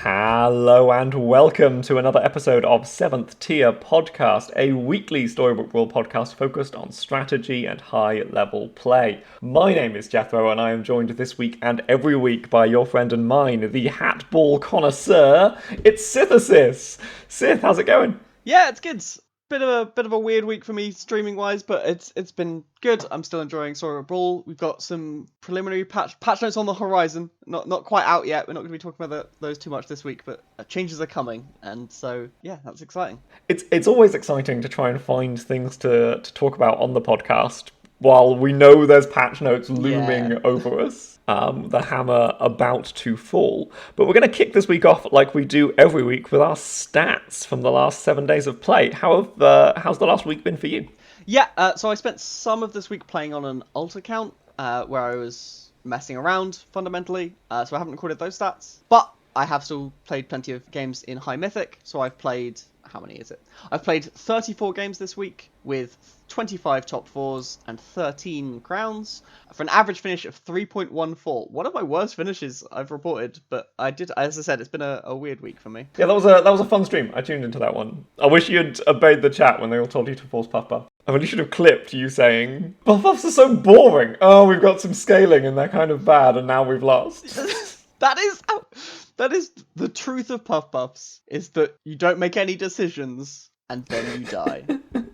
Hello and welcome to another episode of 7th Tier Podcast, a weekly Storybook Brawl podcast focused on strategy and high-level play. My name is Jethro and I am joined this week and every week by your friend and mine, the Hatball connoisseur. It's Sythesys! Syth, how's it going? Yeah, it's good. Bit of a weird week for me streaming wise, but it's been good. I'm still enjoying Storybook Brawl. We've got some preliminary patch notes on the horizon. Not quite out yet. We're not going to be talking about those too much this week, but changes are coming, and so yeah, that's exciting. It's always exciting to try and find things to talk about on the podcast while we know there's patch notes looming over us. The hammer about to fall. But we're going to kick this week off like we do every week with our stats from the last 7 days of play. How's the last week been for you? Yeah, so I spent some of this week playing on an alt account where I was messing around fundamentally, so I haven't recorded those stats. But I have still played plenty of games in High Mythic, so I've played... How many is it? I've played 34 games this week with 25 top 4s and 13 crowns for an average finish of 3.14. One of my worst finishes I've reported, but as I said, it's been a weird week for me. Yeah, that was a fun stream. I tuned into that one. I wish you'd obeyed the chat when they all told you to force Puff Puff. I really should have clipped you saying, Puff Puffs are so boring. Oh, we've got some scaling and they're kind of bad and now we've lost. That is the truth of Puff Puffs, is that you don't make any decisions, and then you die.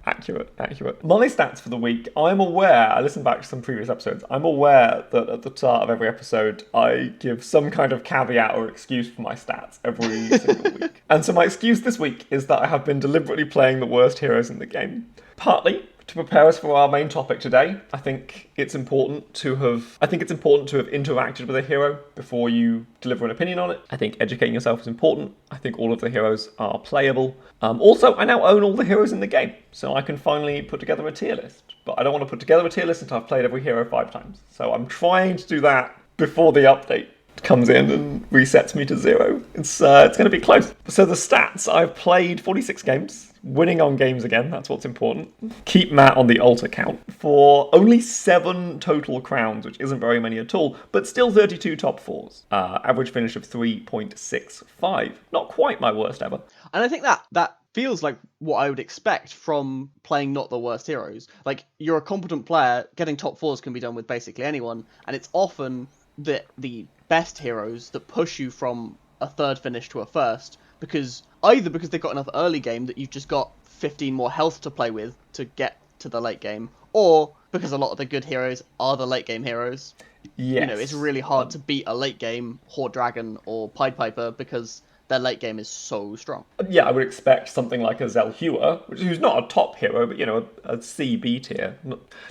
Accurate. My stats for the week, I'm aware, I listened back to some previous episodes, I'm aware that at the start of every episode, I give some kind of caveat or excuse for my stats every single week. And so my excuse this week is that I have been deliberately playing the worst heroes in the game. Partly to prepare us for our main topic today. I think it's important to have interacted with a hero before you deliver an opinion on it. I think educating yourself is important. I think all of the heroes are playable. Also, I now own all the heroes in the game, so I can finally put together a tier list. But I don't want to put together a tier list until I've played every hero 5 times. So I'm trying to do that before the update comes in and resets me to 0. It's going to be close. So the stats, I've played 46 games. Winning on games again, that's what's important. Keep Matt on the alt account for only 7 total crowns, which isn't very many at all, but still 32 top 4s. Average finish of 3.65. Not quite my worst ever. And I think that feels like what I would expect from playing not the worst heroes. Like, you're a competent player, getting top 4s can be done with basically anyone, and it's often the best heroes that push you from a 3rd finish to a 1st, because they've got enough early game that you've just got 15 more health to play with to get to the late game, or because a lot of the good heroes are the late game heroes. Yes. You know, it's really hard to beat a late game Horde Dragon or Pied Piper because their late game is so strong. Yeah, I would expect something like a Zelhua, who's not a top hero, but, a CB tier,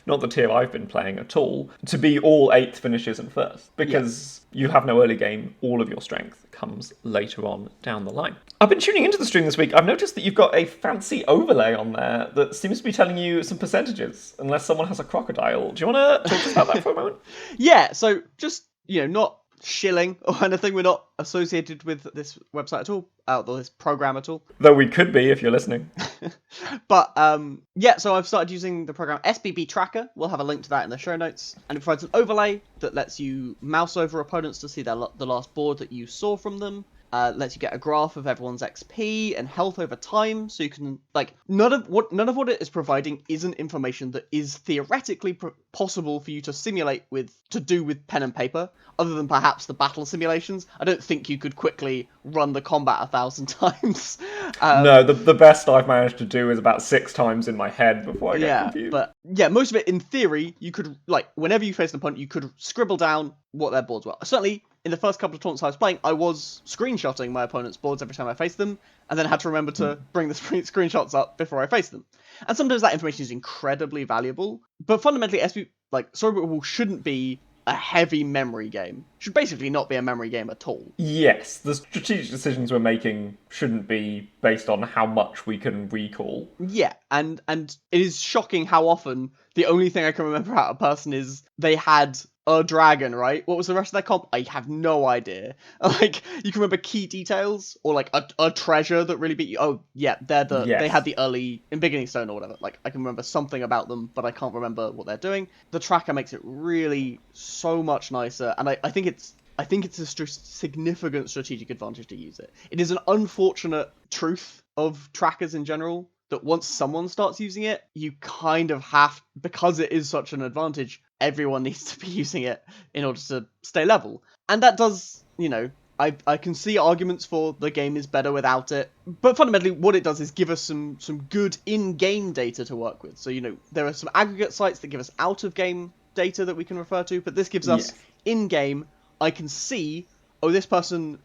not the tier I've been playing at all, to be all 8th finishes and 1st, because you have no early game, all of your strength comes later on down the line. I've been tuning into the stream this week. I've noticed that you've got a fancy overlay on there that seems to be telling you some percentages, unless someone has a crocodile. Do you want to talk to us about that for a moment? Yeah, so just, not shilling or anything. We're not associated with this website at all, or this program at all. Though we could be if you're listening. But so I've started using the program SBB Tracker. We'll have a link to that in the show notes, and it provides an overlay that lets you mouse over opponents to see the last board that you saw from them. Lets you get a graph of everyone's XP and health over time, so you can, none of what it is providing isn't information that is theoretically possible for you to simulate to do with pen and paper, other than perhaps the battle simulations. I don't think you could quickly run the combat 1,000 times. No, the best I've managed to do is about 6 times in my head before I get confused. But most of it, in theory, you could, whenever you face an opponent, you could scribble down what their boards were. Certainly, in the first couple of tournaments I was playing, I was screenshotting my opponent's boards every time I faced them, and then had to remember to bring the screenshots up before I faced them. And sometimes that information is incredibly valuable, but fundamentally, Storybook Brawl shouldn't be a heavy memory game. Should basically not be a memory game at all. Yes, the strategic decisions we're making shouldn't be based on how much we can recall. Yeah, and it is shocking how often the only thing I can remember about a person is they had a dragon, right? What was the rest of their comp? I have no idea. You can remember key details, or a treasure that really beat you. Oh, yeah, they had the early in Beginning Stone or whatever. I can remember something about them, but I can't remember what they're doing. The tracker makes it really so much nicer, and I think I think it's a significant strategic advantage to use it. It is an unfortunate truth of trackers in general that once someone starts using it, you kind of have, because it is such an advantage, everyone needs to be using it in order to stay level. And that does, I can see arguments for the game is better without it, but fundamentally what it does is give us some good in-game data to work with. So, there are some aggregate sites that give us out-of-game data that we can refer to, but this gives us in-game. I can see, this person's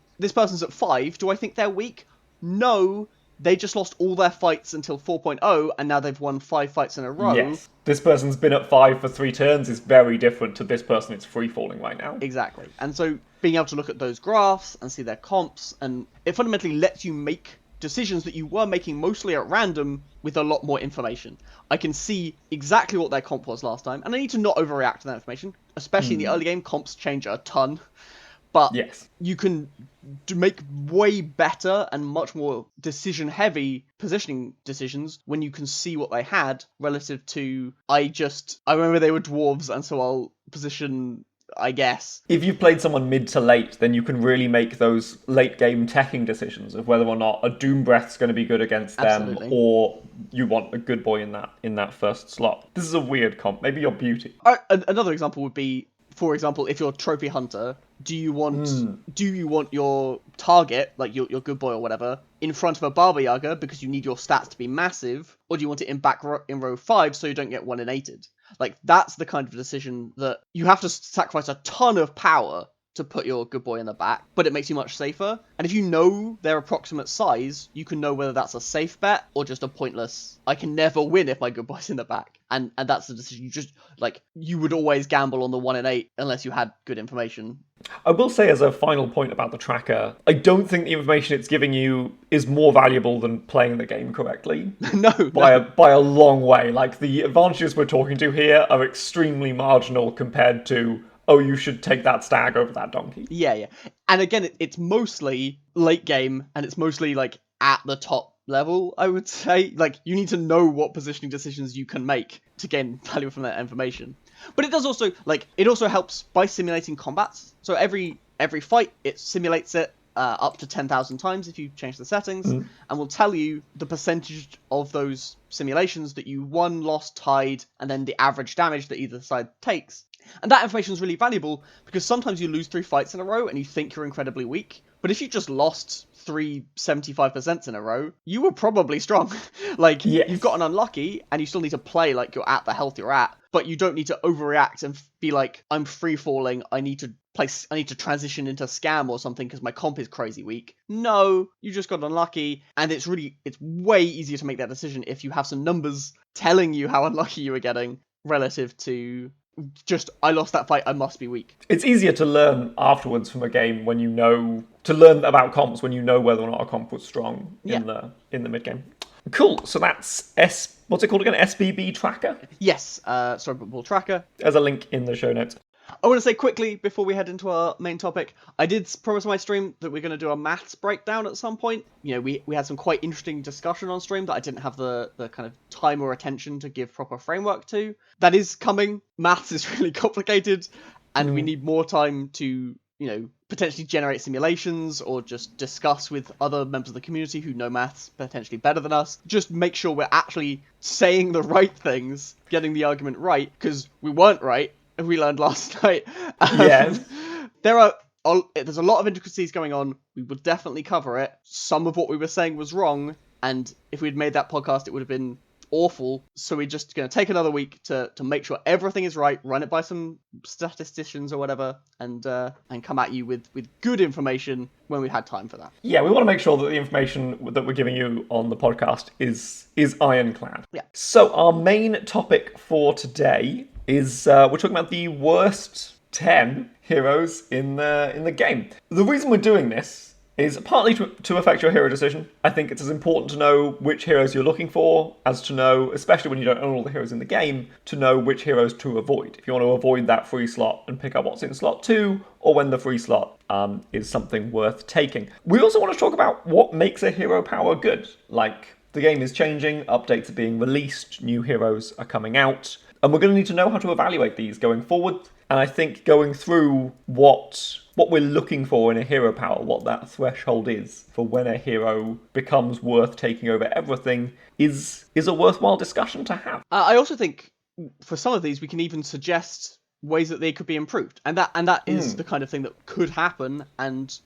at 5, do I think they're weak? No, they just lost all their fights until 4.0, and now they've won 5 fights in a row. Yes. This person's been at 5 for 3 turns is very different to this person it's free-falling right now. Exactly. And so being able to look at those graphs and see their comps, and it fundamentally lets you make decisions that you were making mostly at random with a lot more information. I can see exactly what their comp was last time, and I need to not overreact to that information, especially in the early game. Comps change a ton. But you can make way better and much more decision-heavy positioning decisions when you can see what they had relative to, I remember they were dwarves, and so I'll position, I guess. If you've played someone mid to late, then you can really make those late-game teching decisions of whether or not a Doom Breath's going to be good against them, or you want a good boy in that first slot. This is a weird comp. Maybe your beauty. Another example would be, for example, if you're Trophy Hunter, do you want your target, like your good boy or whatever, in front of a Baba Yaga because you need your stats to be massive, or do you want it in row 5 so you don't get 1-in-8'd? Like, that's the kind of decision that you have to sacrifice a ton of power to put your good boy in the back, but it makes you much safer. And if you know their approximate size, you can know whether that's a safe bet or just a pointless, I can never win if my good boy's in the back. And that's the decision. You would always gamble on the 1-in-8 unless you had good information. I will say, as a final point about the tracker, I don't think the information it's giving you is more valuable than playing the game correctly. By a long way. Like, the advantages we're talking to here are extremely marginal compared to, you should take that stag over that donkey. Yeah. And again, it's mostly late game, and it's mostly, at the top level, I would say. You need to know what positioning decisions you can make to gain value from that information. But it does also, it also helps by simulating combats. So every fight, it simulates it up to 10,000 times if you change the settings, and will tell you the percentage of those simulations that you won, lost, tied, and then the average damage that either side takes. And that information is really valuable because sometimes you lose 3 fights in a row and you think you're incredibly weak. But if you just lost 3 75% in a row, you were probably strong. You've gotten unlucky and you still need to play like you're at the health you're at, but you don't need to overreact and be like, I'm free falling, I need to transition into scam or something because my comp is crazy weak. No, you just got unlucky, and it's way easier to make that decision if you have some numbers telling you how unlucky you were getting relative to just, I lost that fight, I must be weak. It's easier to learn afterwards from a game when you know, to learn about comps when you know whether or not a comp was strong in the mid game. Cool, so that's what's it called again? SBB Tracker? Yes, Storybook Tracker. There's a link in the show notes. I want to say quickly, before we head into our main topic, I did promise my stream that we're going to do a maths breakdown at some point. We had some quite interesting discussion on stream that I didn't have the kind of time or attention to give proper framework to. That is coming. Maths is really complicated, and we need more time to, potentially generate simulations or just discuss with other members of the community who know maths potentially better than us. Just make sure we're actually saying the right things, getting the argument right, because we weren't right. We learned last night. Yes. There's a lot of intricacies going on. We will definitely cover it. Some of what we were saying was wrong, and if we'd made that podcast, it would have been awful. So we're just going to take another week to make sure everything is right, run it by some statisticians or whatever, and come at you with good information when we've had time for that. Yeah, we want to make sure that the information that we're giving you on the podcast is ironclad. Yeah. So our main topic for today is we're talking about the worst 10 heroes in the game. The reason we're doing this is partly to affect your hero decision. I think it's as important to know which heroes you're looking for as to know, especially when you don't own all the heroes in the game, to know which heroes to avoid. If you want to avoid that free slot and pick up what's in slot 2, or when the free slot is something worth taking. We also want to talk about what makes a hero power good. The game is changing, updates are being released, new heroes are coming out, and we're going to need to know how to evaluate these going forward. And I think going through what what we're looking for in a hero power, what that threshold is for when a hero becomes worth taking over everything, is a worthwhile discussion to have. I also think for some of these we can even suggest ways that they could be improved, and that is the kind of thing that could happen, and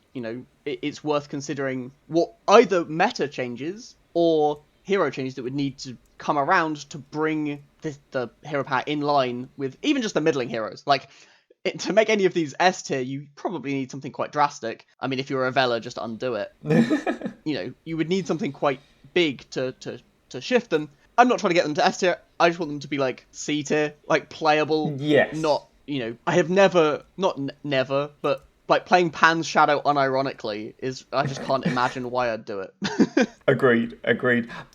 it's worth considering what either meta changes or hero changes that would need to come around to bring the hero power in line with even just the middling heroes. Like, to make any of these S tier, you probably need something quite drastic. I mean, if you're a Vela, just undo it. You would need something quite big to shift them. I'm not trying to get them to S tier. I just want them to be like C tier, like playable. Yes. Not, I have never, but like playing Pan's Shadow unironically I just can't imagine why I'd do it. Agreed.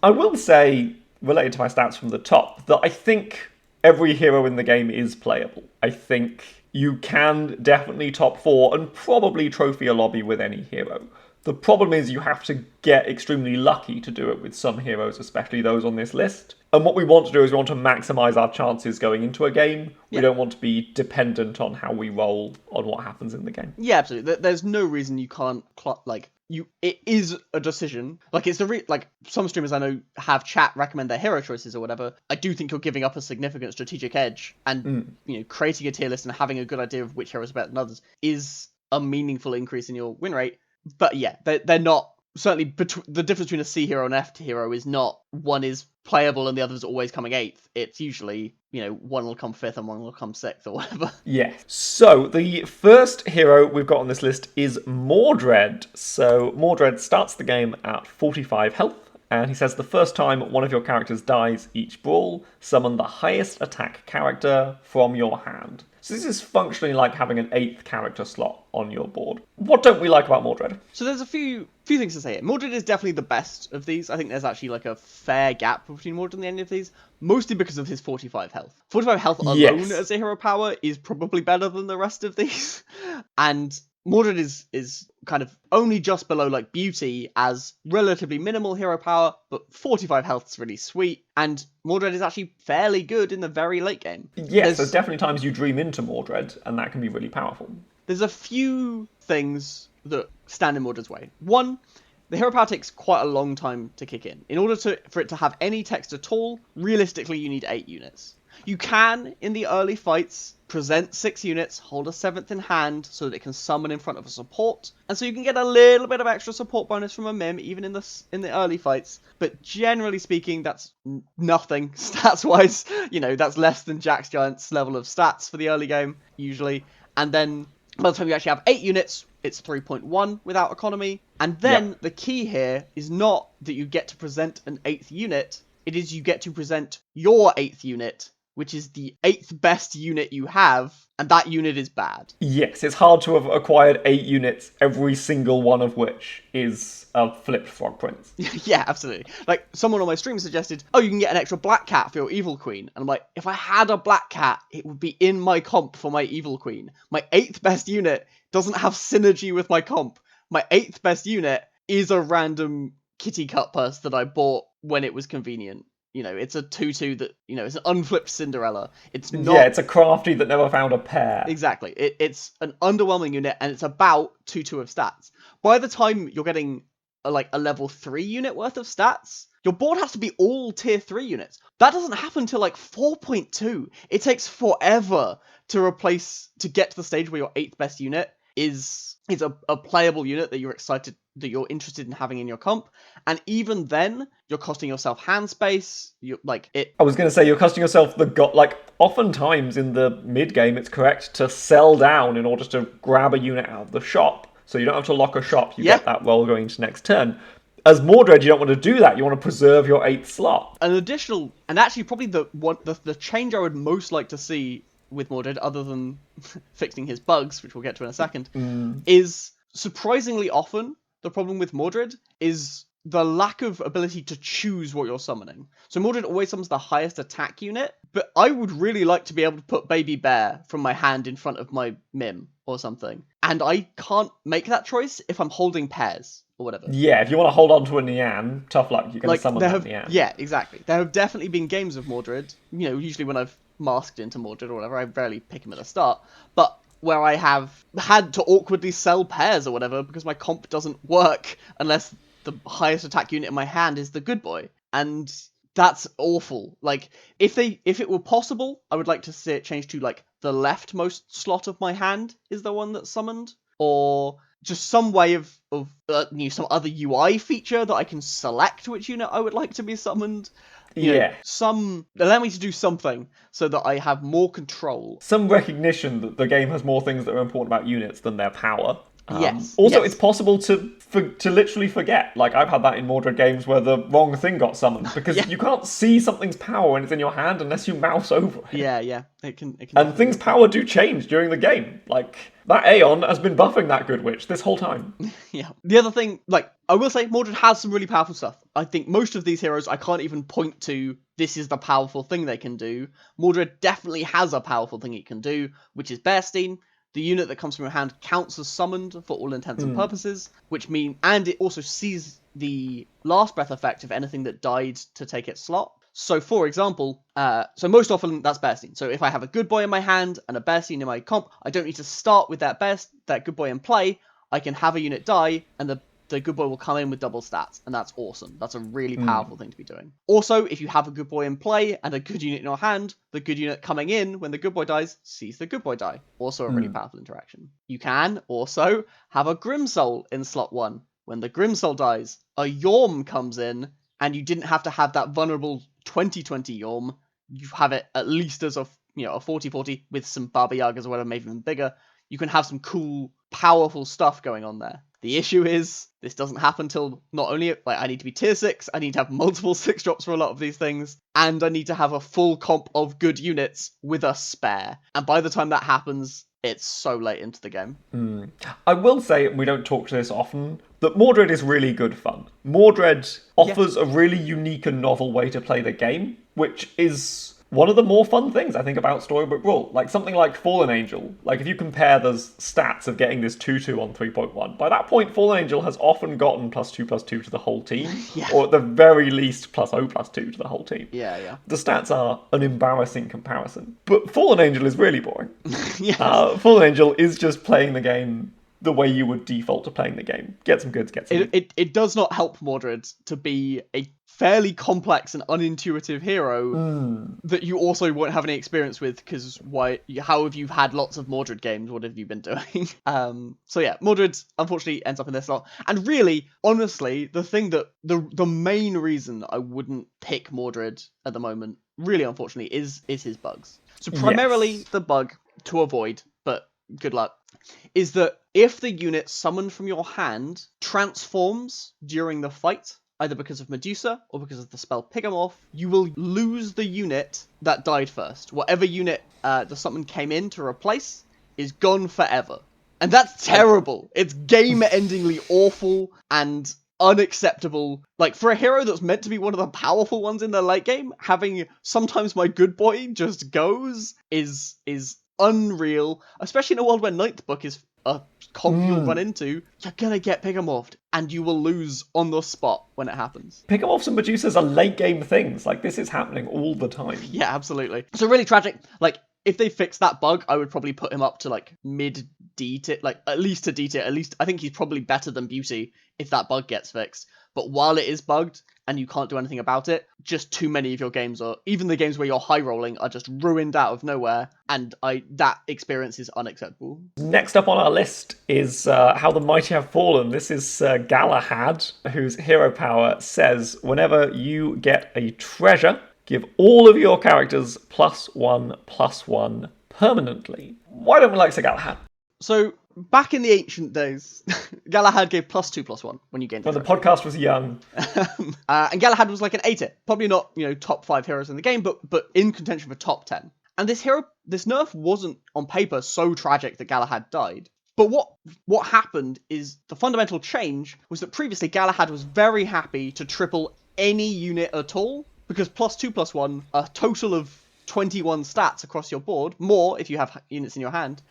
I will say, related to my stats from the top, that I think every hero in the game is playable. I think you can definitely top 4 and probably trophy a lobby with any hero. The problem is you have to get extremely lucky to do it with some heroes, especially those on this list. And what we want to do is we want to maximize our chances going into a game. We don't want to be dependent on how we roll on what happens in the game. Yeah, absolutely. There's no reason you can't it is a decision. Like, it's some streamers I know have chat recommend their hero choices or whatever. I do think you're giving up a significant strategic edge, and creating a tier list and having a good idea of which heroes are better than others is a meaningful increase in your win rate. But yeah, they're not, certainly the difference between a C hero and F hero is not one is playable and the other is always coming 8th. It's usually, one will come 5th and one will come 6th or whatever. Yeah. So the first hero we've got on this list is Mordred. So Mordred starts the game at 45 health. And he says the first time one of your characters dies each brawl, summon the highest attack character from your hand. So this is functionally like having an 8th character slot on your board. What don't we like about Mordred? So there's a few things to say here. Mordred is definitely the best of these. I think there's actually like a fair gap between Mordred and any of these, mostly because of his 45 health. 45 health alone as a hero power is probably better than the rest of these. And Mordred is kind of only just below like Beauty as relatively minimal hero power, but 45 health is really sweet. And Mordred is actually fairly good in the very late game. Yes, there's definitely times you dream into Mordred, and that can be really powerful. There's a few things that stand in Mordred's way. One, the hero power takes quite a long time to kick in. In order for it to have any text at all, realistically you need 8 units. You can, in the early fights, present 6 units, hold a 7th in hand so that it can summon in front of a support, and so you can get a little bit of extra support bonus from a Mim, even in the early fights, but generally speaking, that's nothing, stats-wise. That's less than Jax Giant's level of stats for the early game, usually, and then by the time you actually have 8 units, it's 3.1 without economy, and then the key here is not that you get to present an 8th unit, it is you get to present your 8th unit, which is the 8th best unit you have, and that unit is bad. Yes, it's hard to have acquired 8 units, every single one of which is a flipped Frog Prince. Yeah, absolutely. Like, someone on my stream suggested, you can get an extra Black Cat for your Evil Queen. And I'm like, if I had a Black Cat, it would be in my comp for my Evil Queen. My 8th best unit doesn't have synergy with my comp. My 8th best unit is a random kitty cut purse that I bought when it was convenient. It's a 2/2 that, it's an unflipped Cinderella. It's not... Yeah, it's a crafty that never found a pair. Exactly. It's an underwhelming unit, and it's about 2/2 of stats. By the time you're getting a level 3 unit worth of stats, your board has to be all tier 3 units. That doesn't happen till 4.2. It takes forever to get to the stage where your 8th best unit is a playable unit that you're interested in having in your comp, and even then you're costing yourself hand space. I was going to say you're costing yourself oftentimes in the mid game it's correct to sell down in order to grab a unit out of the shop, so you don't have to lock a shop. You get that roll going into next turn. As Mordred, you don't want to do that. You want to preserve your 8th slot. An additional, and actually probably the change I would most like to see with Mordred, other than fixing his bugs, which we'll get to in a second, is surprisingly often the problem with Mordred is the lack of ability to choose what you're summoning. So Mordred always summons the highest attack unit, but I would really like to be able to put Baby Bear from my hand in front of my Mim or something. And I can't make that choice if I'm holding pairs or whatever. Yeah, if you want to hold on to a Nian, tough luck, you're going to summon that Nian. Yeah, exactly. There have definitely been games of Mordred, usually when I've masked into Mordred or whatever, I rarely pick him at the start, but where I have had to awkwardly sell pairs or whatever because my comp doesn't work unless the highest attack unit in my hand is the good boy. And that's awful. Like, if it were possible, I would like to see it change to, like, the leftmost slot of my hand is the one that's summoned, or just some way of some other UI feature that I can select which unit I would like to be summoned. Allow me to do something so that I have more control. Some recognition that the game has more things that are important about units than their power. Yes. Also, it's possible to literally forget. Like, I've had that in Mordred games where the wrong thing got summoned because you can't see something's power when it's in your hand unless you mouse over it. Yeah. It can. And things' power do change during the game. Like, that Aeon has been buffing that Good Witch this whole time. Yeah. The other thing, like, I will say, Mordred has some really powerful stuff. I think most of these heroes, I can't even point to, this is the powerful thing they can do. Mordred definitely has a powerful thing it can do, which is Bearstein. The unit that comes from your hand counts as summoned for all intents and purposes, and it also sees the last breath effect of anything that died to take its slot. So, for example, so most often that's Bearstein. So if I have a good boy in my hand and a Bearstein in my comp, I don't need to start with that good boy in play. I can have a unit die, and the good boy will come in with double stats, and that's awesome. That's a really powerful thing to be doing. Also, if you have a good boy in play and a good unit in your hand, the good unit coming in when the good boy dies sees the good boy die. Also a really powerful interaction. You can also have a Grimsoul in slot 1. When the Grimsoul dies, a Yorm comes in, and you didn't have to have that vulnerable 20/20 Yorm. You have it at least as a 40/40 with some Baba Yagas or whatever, maybe even bigger. You can have some cool, powerful stuff going on there. The issue is, this doesn't happen till not only, I need to be tier 6, I need to have multiple 6-drops for a lot of these things, and I need to have a full comp of good units with a spare. And by the time that happens, it's so late into the game. I will say, we don't talk to this often, that Mordred is really good fun. Mordred offers a really unique and novel way to play the game, which is one of the more fun things I think about Storybook Brawl. Like something like Fallen Angel. Like if you compare those stats of getting this 2/2 on 3.1, by that point Fallen Angel has often gotten +2/+2 to the whole team. Or at the very least +0/+2 to the whole team. Yeah. The stats are an embarrassing comparison. But Fallen Angel is really boring. Yes. Fallen Angel is just playing the game the way you would default to playing the game. Get some goods, get some... It does not help Mordred to be a fairly complex and unintuitive hero that you also won't have any experience with, because how have you had lots of Mordred games? What have you been doing? So yeah, Mordred unfortunately ends up in this slot. And really, honestly, the thing that the main reason I wouldn't pick Mordred at the moment, really unfortunately, is his bugs. So primarily the bug to avoid, but good luck, is that if the unit summoned from your hand transforms during the fight, either because of Medusa or because of the spell Pigamorph, you will lose the unit that died first. Whatever unit the summon came in to replace is gone forever. And that's terrible. It's game-endingly awful and unacceptable. Like, for a hero that's meant to be one of the powerful ones in the late game, having sometimes my good boy just goes is unreal, especially in a world where Ninth Book is a comp you'll run into. You're gonna get Pigamorphed, and you will lose on the spot when it happens. Pigamorphs and Medusas are late game things. Like, this is happening all the time. Yeah, absolutely. So really tragic. Like, if they fix that bug, I would probably put him up to, like, mid D tier, like, at least to D tier. At least, I think he's probably better than Beauty if that bug gets fixed. But while it is bugged, and you can't do anything about it, just too many of your games, or even the games where you're high rolling, are just ruined out of nowhere, and that experience is unacceptable. Next up on our list is How the Mighty Have Fallen. This is Galahad, whose hero power says, whenever you get a treasure, give all of your characters +1/+1 permanently. Why don't we like Sir Galahad? So, back in the ancient days, Galahad gave +2/+1 when you gained When the podcast was young. And Galahad was like an A tier. Probably not, top 5 heroes in the game, but in contention for top 10. And this nerf wasn't on paper so tragic that Galahad died. But what happened is the fundamental change was that previously Galahad was very happy to triple any unit at all, because +2/+1, a total of 21 stats across your board, more if you have units in your hand,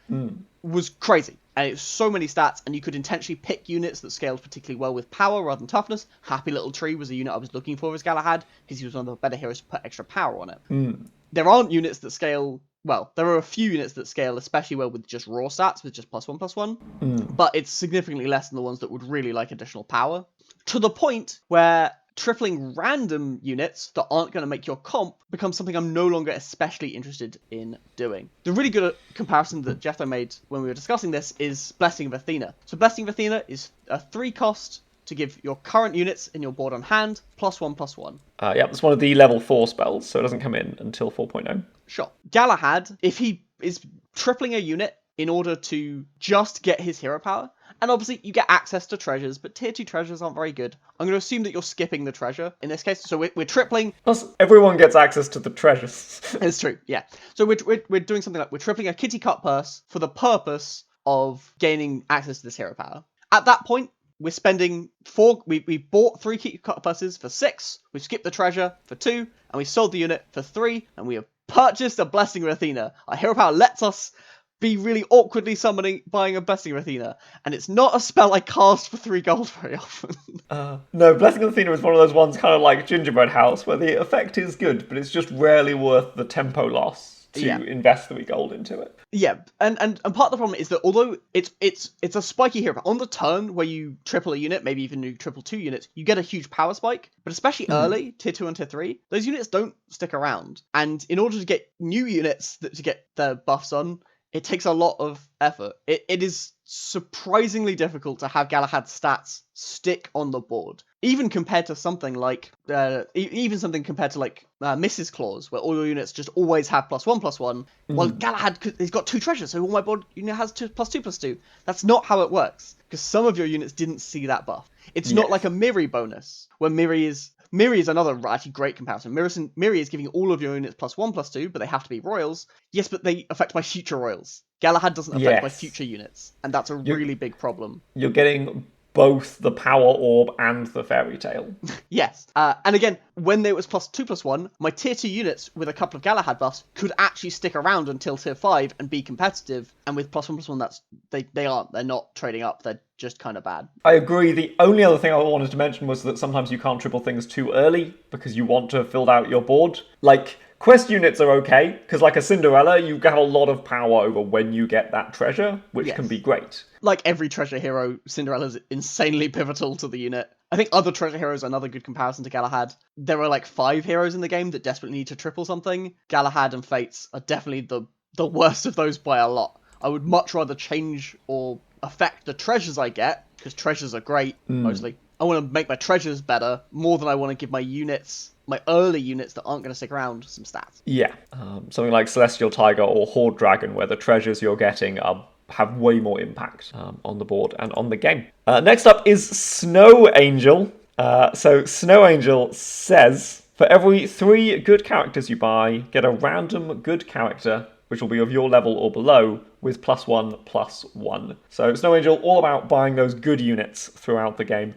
was crazy. And it was so many stats, and you could intentionally pick units that scaled particularly well with power rather than toughness. Happy Little Tree was a unit I was looking for as Galahad, because he was one of the better heroes to put extra power on it. There aren't units that scale well, there are a few units that scale especially well with just raw stats, with just +1/+1, but it's significantly less than the ones that would really like additional power. To the point where tripling random units that aren't going to make your comp becomes something I'm no longer especially interested in doing. The really good comparison that Jethro made when we were discussing this is Blessing of Athena. So Blessing of Athena is a 3 cost to give your current units in your board on hand +1/+1. Yeah, it's one of the level 4 spells, so it doesn't come in until 4.0. Sure. Galahad, if he is tripling a unit in order to just get his hero power, and obviously you get access to treasures, but tier 2 treasures aren't very good. I'm going to assume that you're skipping the treasure in this case, so we're tripling. Plus, everyone gets access to the treasures. It's true, yeah. So we're doing something like we're tripling a kitty cut purse for the purpose of gaining access to this hero power. At that point, we're spending 4. We bought 3 kitty cut purses for 6. We skipped the treasure for 2, and we sold the unit for 3, and we have purchased a Blessing of Athena. Our hero power lets us be really awkwardly buying a Blessing of Athena, and it's not a spell I cast for 3 gold very often. No, Blessing of Athena is one of those ones kind of like Gingerbread House, where the effect is good, but it's just rarely worth the tempo loss to invest 3 gold into it. Yeah, and part of the problem is that although it's a spiky hero, on the turn where you triple a unit, maybe even you triple 2 units, you get a huge power spike, but especially early, tier 2 and tier 3, those units don't stick around, and in order to get new units to get their buffs on, it takes a lot of effort. It is surprisingly difficult to have Galahad's stats stick on the board, even compared to something like Mrs. Claus, where all your units just always have +1/+1. Well, Galahad, he's got 2 treasures, so all my board unit has +2/+2. That's not how it works, because some of your units didn't see that buff. It's not like a Miri bonus, where Miri is another actually great comparison. Miri is giving all of your units +1/+2, but they have to be royals. Yes, but they affect my future royals. Galahad doesn't affect my future units, and that's a really big problem. You're getting both the power orb and the fairy tale. Yes. And again, when there was +2/+1, my tier 2 units with a couple of Galahad buffs could actually stick around until tier 5 and be competitive. And with +1/+1, they're not trading up. They're just kind of bad. I agree. The only other thing I wanted to mention was that sometimes you can't triple things too early because you want to have filled out your board. Like, quest units are okay, because like a Cinderella, you have a lot of power over when you get that treasure, which can be great. Like every treasure hero, Cinderella's insanely pivotal to the unit. I think other treasure heroes are another good comparison to Galahad. There are like 5 heroes in the game that desperately need to triple something. Galahad and Fates are definitely the worst of those by a lot. I would much rather change or affect the treasures I get, because treasures are great, mostly. I want to make my treasures better, more than I want to give my units, my early units that aren't going to stick around, some stats. Yeah. Something like Celestial Tiger or Horde Dragon, where the treasures you're getting have way more impact on the board and on the game. Next up is Snow Angel. So Snow Angel says, for every 3 good characters you buy, get a random good character, which will be of your level or below, with +1/+1. So Snow Angel, all about buying those good units throughout the game.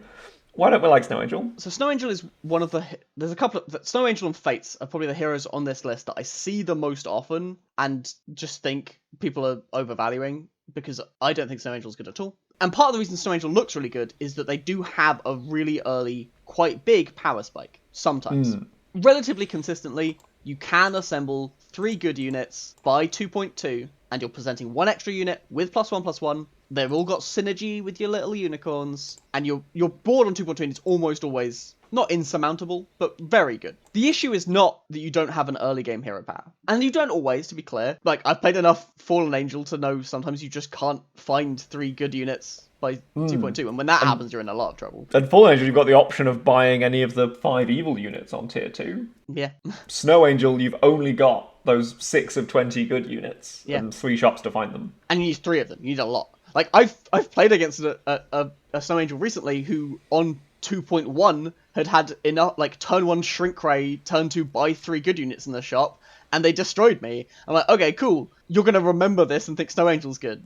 Why don't we like Snow Angel? So Snow Angel is one of the... There's a couple of... Snow Angel and Fates are probably the heroes on this list that I see the most often and just think people are overvaluing, because I don't think Snow Angel is good at all. And part of the reason Snow Angel looks really good is that they do have a really early, quite big power spike, sometimes. Relatively consistently, you can assemble 3 good units by 2.2, and you're presenting 1 extra unit with +1/+1. They've all got synergy with your little unicorns, and your board on 2.2 is almost always not insurmountable, but very good. The issue is not that you don't have an early game hero power. And you don't always, to be clear. Like, I've played enough Fallen Angel to know sometimes you just can't find 3 good units by 2.2, and when that happens, you're in a lot of trouble. And Fallen Angel, you've got the option of buying any of the 5 evil units on tier 2. Yeah. Snow Angel, you've only got those 6 of 20 good units, and 3 shops to find them. And you need 3 of them. You need a lot. Like, I've played against a Snow Angel recently who, on 2.1, had enough, like, turn 1 Shrink Ray, turn 2 buy 3 good units in the shop, and they destroyed me. I'm like, okay, cool. You're going to remember this and think Snow Angel's good.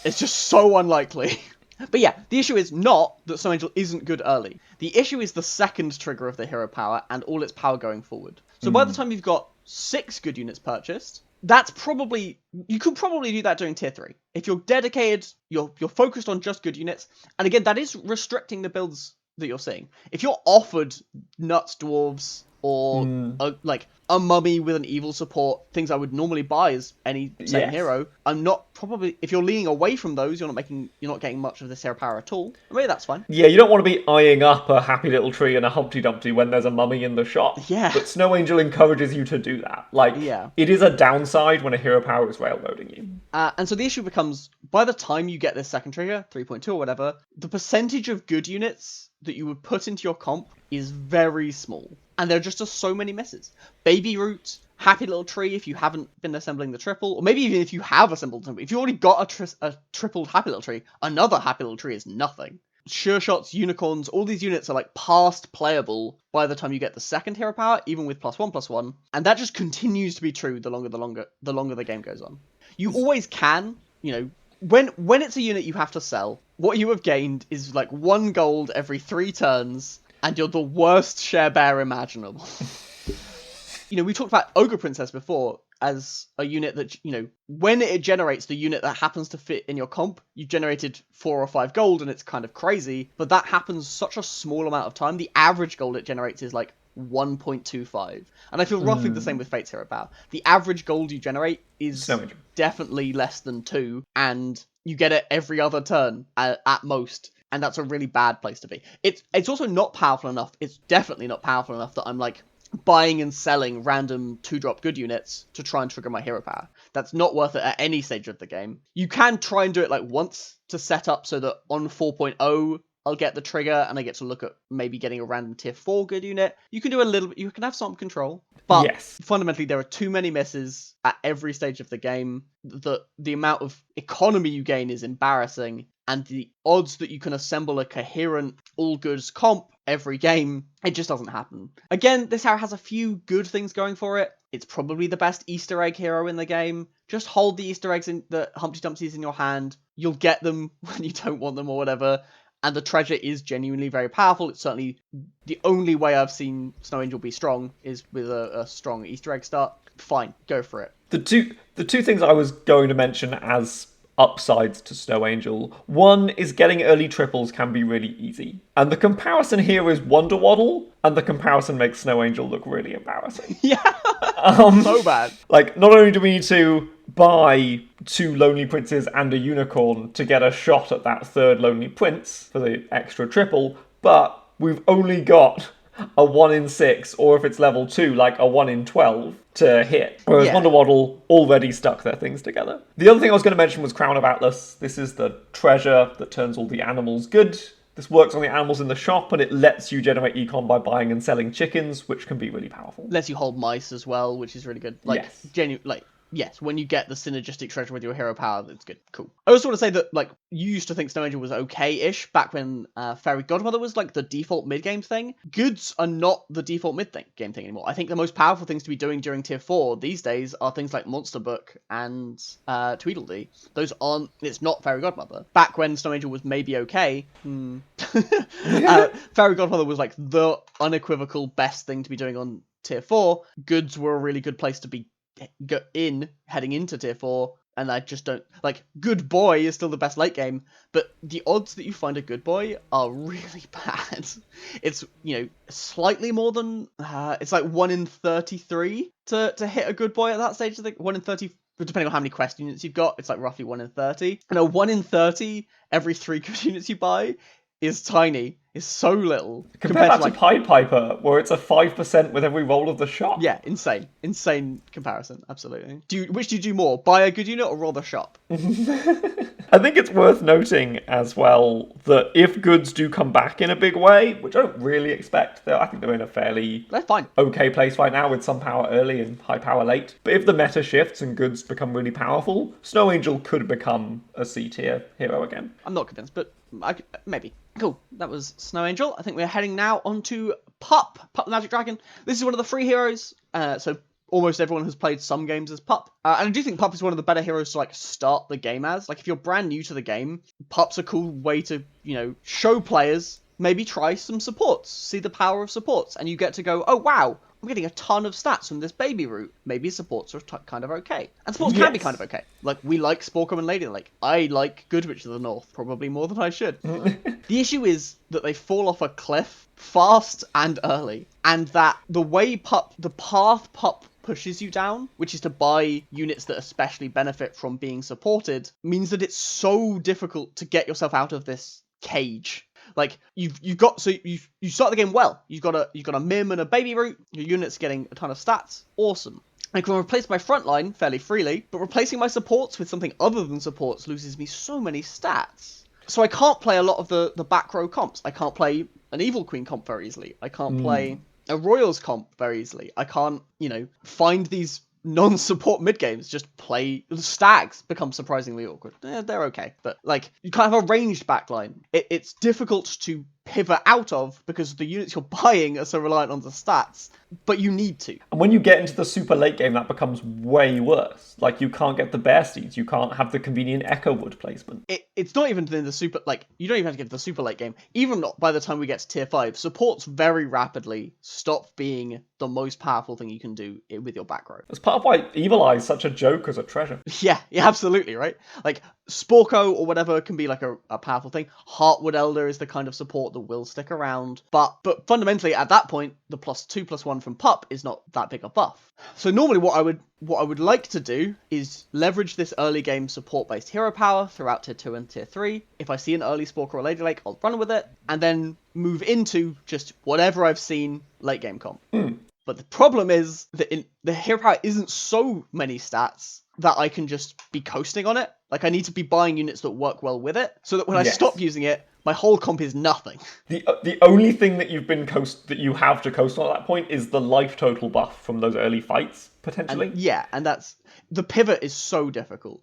It's just so unlikely. But yeah, the issue is not that Snow Angel isn't good early. The issue is the second trigger of the hero power and all its power going forward. So by the time you've got 6 good units purchased, that's probably... You could probably do that during tier 3. If you're dedicated, you're focused on just good units. And again, that is restricting the builds that you're seeing. If you're offered Nuts, Dwarves, or like a mummy with an evil support, things I would normally buy as any same Yes. hero. I'm not probably, if you're leaning away from those, you're not getting much of this hero power at all. Maybe that's fine. Yeah, you don't want to be eyeing up a happy little tree and a Humpty Dumpty when there's a mummy in the shop. Yeah. But Snow Angel encourages you to do that. Like, Yeah. it is a downside when a hero power is railroading you. And so the issue becomes, by the time you get this second trigger, 3.2 or whatever, the percentage of good units that you would put into your comp is very small. And there just are so many misses. Baby Root, Happy Little Tree if you haven't been assembling the triple, or maybe even if you have assembled them. If you already got a tripled Happy Little Tree, another Happy Little Tree is nothing. Sure Shots, Unicorns, all these units are like past playable by the time you get the second hero power, even with +1/+1, and that just continues to be true the longer the game goes on. You always can, you know, when it's a unit you have to sell, what you have gained is like 1 gold every 3 turns, and you're the worst share bear imaginable. You know, we talked about Ogre Princess before as a unit that, you know, when it generates the unit that happens to fit in your comp, you've generated 4 or 5 gold and it's kind of crazy, but that happens such a small amount of time. The average gold it generates is like 1.25. And I feel roughly the same with Fate's Hero Power. The average gold you generate is definitely less than 2, and you get it every other turn at most. And that's a really bad place to be. It's also not powerful enough. It's definitely not powerful enough that I'm like buying and selling random 2-drop good units to try and trigger my hero power. That's not worth it at any stage of the game. You can try and do it like once to set up so that on 4.0 I'll get the trigger and I get to look at maybe getting a random tier 4 good unit. You can do a little bit, you can have some control, but fundamentally there are too many misses at every stage of the game that the amount of economy you gain is embarrassing, and the odds that you can assemble a coherent all goods comp every game, it just doesn't happen. Again, this hero has a few good things going for it. It's probably the best Easter egg hero in the game. Just hold the Easter eggs in the Humpty Dumptys in your hand. You'll get them when you don't want them or whatever. And the treasure is genuinely very powerful. It's certainly the only way I've seen Snow Angel be strong is with a strong Easter egg start. Fine, go for it. The two things I was going to mention as upsides to Snow Angel. One is getting early triples can be really easy. And the comparison here is Wonder Waddle, and the comparison makes Snow Angel look really embarrassing. Yeah, so bad. Like, not only do we need to buy 2 Lonely Princes and a Unicorn to get a shot at that 3rd Lonely Prince for the extra triple, but we've only got a 1 in 6, or if it's level 2, like a 1 in 12 to hit. Whereas Wonder Waddle already stuck their things together. The other thing I was going to mention was Crown of Atlas. This is the treasure that turns all the animals good. This works on the animals in the shop, and it lets you generate econ by buying and selling chickens, which can be really powerful. Lets you hold mice as well, which is really good. Like, yes, when you get the synergistic treasure with your hero power, that's good. Cool. I also want to say that, like, you used to think Snow Angel was okay-ish back when Fairy Godmother was, like, the default mid-game thing. Goods are not the default mid-game thing anymore. I think the most powerful things to be doing during Tier 4 these days are things like Monster Book and Tweedledee. Those aren't... It's not Fairy Godmother. Back when Snow Angel was maybe okay, Fairy Godmother was, like, the unequivocal best thing to be doing on Tier 4. Goods were a really good place to be heading into Tier 4, and I just don't like. Good Boy is still the best late game, but the odds that you find a Good Boy are really bad. It's, you know, slightly more than it's like 1 in 33 to hit a Good Boy at that stage. I think 1 in 30, depending on how many quest units you've got, it's like roughly 1 in 30. And a 1 in 30 every 3 good units you buy is tiny. Is so little. Compare that to Pied Piper, where it's a 5% with every roll of the shop. Yeah, insane. Insane comparison, absolutely. Which do you do more? Buy a good unit or roll the shop? I think it's worth noting as well that if goods do come back in a big way, which I don't really expect, I think they're in a fairly okay place right now with some power early and high power late. But if the meta shifts and goods become really powerful, Snow Angel could become a C-tier hero again. I'm not convinced, but maybe. Cool, that was Snow Angel. I think we're heading now on to Pup the Magic Dragon. This is one of the free heroes, so almost everyone has played some games as Pup. And I do think Pup is one of the better heroes to, like, start the game as. Like, if you're brand new to the game, Pup's a cool way to, you know, show players, maybe try some supports, see the power of supports, and you get to go, oh wow, I'm getting a ton of stats from this baby root. Maybe supports are kind of okay. And supports can be kind of okay. Like, we like Sporcom and Lady Lake. I like Goodrich of the North, probably more than I should. The issue is that they fall off a cliff fast and early. And that the path Pup pushes you down, which is to buy units that especially benefit from being supported, means that it's so difficult to get yourself out of this cage. Like, you start the game well. You've got a Mim and a baby root. Your unit's getting a ton of stats. Awesome. I can replace my front line fairly freely, but replacing my supports with something other than supports loses me so many stats. So I can't play a lot of the back row comps. I can't play an Evil Queen comp very easily. I can't play a Royals comp very easily. I can't, find these non-support mid-games. Just play... Stags become surprisingly awkward. They're okay. But, you can't have a ranged backline. It's difficult to pivot out of because the units you're buying are so reliant on the stats, but you need to. And when you get into the super late game, that becomes way worse. Like, you can't get the bear seeds, you can't have the convenient echo wood placement. It's not even in the super, you don't even have to get to the super late game. Even not by the time we get to tier 5, supports very rapidly stop being the most powerful thing you can do with your back row. That's part of why Evil Eye is such a joke as a treasure. Yeah, absolutely, right? Sporco or whatever can be a powerful thing. Heartwood Elder is the kind of support that will stick around. But fundamentally, at that point, the +2/+1 from Pup is not that big a buff. So normally what I would like to do is leverage this early game support-based hero power throughout tier 2 and tier 3. If I see an early Sporker or Lady Lake, I'll run with it, and then move into just whatever I've seen late game comp. But the problem is that the hero power isn't so many stats that I can just be coasting on it. I need to be buying units that work well with it, so that when I stop using it, my whole comp is nothing. The only thing that you have to coast on at that point is the life total buff from those early fights, potentially. And that's... The pivot is so difficult.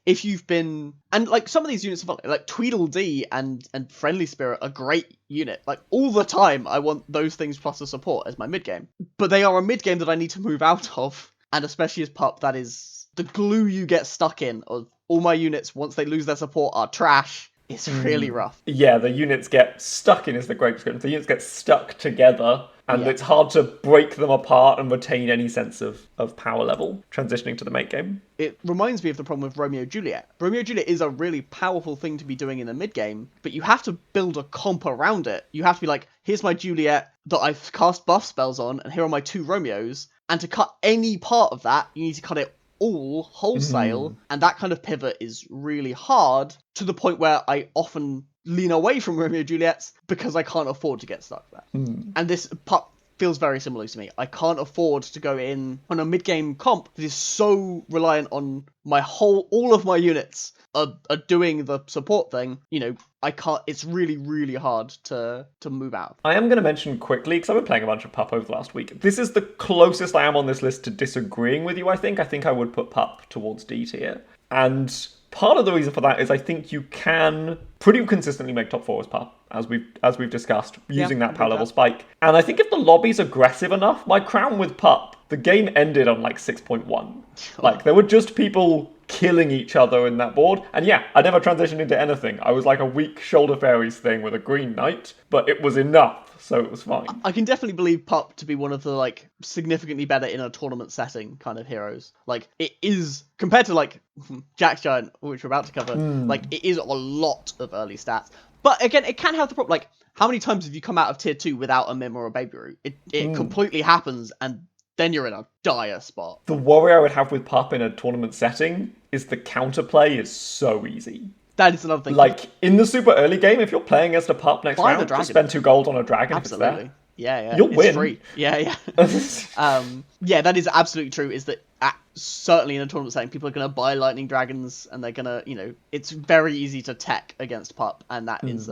If you've been... And, some of these units are fun. Tweedledee and Friendly Spirit are great unit. All the time, I want those things plus a support as my mid-game. But they are a mid-game that I need to move out of. And especially as Pup, that is the glue you get stuck in. Of all my units, once they lose their support, are trash. It's really rough. Yeah, the units get stuck in is the great description. The units get stuck together, and it's hard to break them apart and retain any sense of power level transitioning to the mate game. It reminds me of the problem with Romeo Juliet. Romeo Juliet is a really powerful thing to be doing in the mid game, but you have to build a comp around it. You have to be here's my Juliet that I've cast buff spells on, and here are my 2 Romeos, and to cut any part of that, you need to cut it all wholesale, and that kind of pivot is really hard, to the point where I often lean away from Romeo Juliets because I can't afford to get stuck there. And this Pup feels very similar to me. I can't afford to go in on a mid-game comp that is so reliant on all of my units are doing the support thing. I can't... It's really, really hard to move out. I am going to mention quickly, because I've been playing a bunch of Pup over the last week. This is the closest I am on this list to disagreeing with you, I think. I think I would put Pup towards D tier. And part of the reason for that is I think you can pretty consistently make top 4 as Pup, as we've discussed, using that power level spike. And I think if the lobby's aggressive enough, my crown with Pup, the game ended on 6.1. There were just people killing each other in that board. And yeah, I never transitioned into anything. I was a weak shoulder fairies thing with a green knight, but it was enough, so it was fine. I can definitely believe Pup to be one of the significantly better in a tournament setting kind of heroes. It is, compared to Jack's Giant, which we're about to cover, it is a lot of early stats. But again, it can have the problem, how many times have you come out of tier 2 without a Mim or a Baby Root? It completely happens, and then you're in a dire spot. The worry I would have with Pup in a tournament setting is the counterplay is so easy. That is another thing. In the super early game, if you're playing against a Pup next round, just spend 2 gold on a dragon. Absolutely. Yeah. You'll win. It's free. Yeah. That is absolutely true, is that certainly in a tournament setting, people are going to buy lightning dragons, and they're going to, it's very easy to tech against Pup, and that is